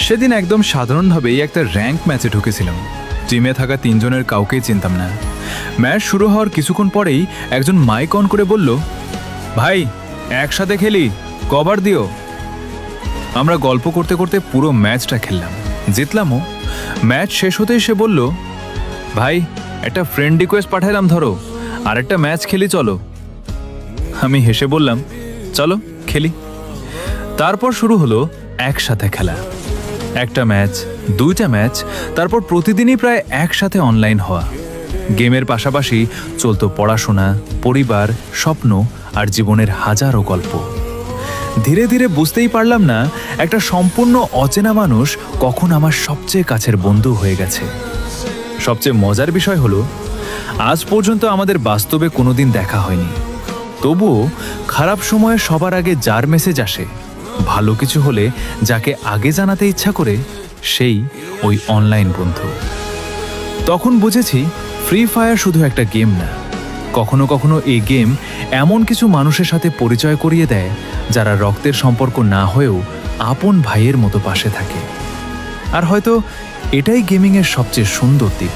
সেদিন একদম সাধারণভাবেই একটা র্যাঙ্ক ম্যাচে ঢুকেছিলাম। টিমে থাকা 3 জনের কাউকেই চিনতাম না। ম্যাচ শুরু হওয়ার কিছুক্ষণ পরেই একজন মাইক অন করে বলল, ভাই একসাথে খেলি, কভার দিও। আমরা গল্প করতে করতে পুরো ম্যাচটা খেললাম, জিতলামও। ম্যাচ শেষ হতেই সে বলল, ভাই একটা ফ্রেন্ড রিকোয়েস্ট পাঠালাম, ধরো আর একটা ম্যাচ খেলি চলো। আমি হেসে বললাম, চলো খেলি। তারপর শুরু হলো একসাথে খেলা। একটা ম্যাচ, 2টা ম্যাচ, তারপর প্রতিদিনই প্রায় একসাথে অনলাইন হওয়া। গেমের পাশাপাশি চলতো পড়াশোনা, পরিবার, স্বপ্ন আর জীবনের হাজারো গল্প। ধীরে ধীরে বুঝতেই পারলাম না একটা সম্পূর্ণ অচেনা মানুষ কখন আমার সবচেয়ে কাছের বন্ধু হয়ে গেছে। সবচেয়ে মজার বিষয় হলো, আজ পর্যন্ত আমাদের বাস্তবে কোনোদিন দেখা হয়নি। তবুও খারাপ সময়ে সবার আগে যার মেসেজ আসে, ভালো কিছু হলে যাকে আগে জানাতে ইচ্ছা করে, সেই ওই অনলাইন বন্ধু। তখন বুঝেছি ফ্রি ফায়ার শুধু একটা গেম না, কখনো কখনো এই গেম এমন কিছু মানুষের সাথে পরিচয় করিয়ে দেয় যারা রক্তের সম্পর্ক না হয়েও আপন ভাইয়ের মতো পাশে থাকে। আর হয়তো এটাই গেমিংয়ের সবচেয়ে সুন্দর দিক।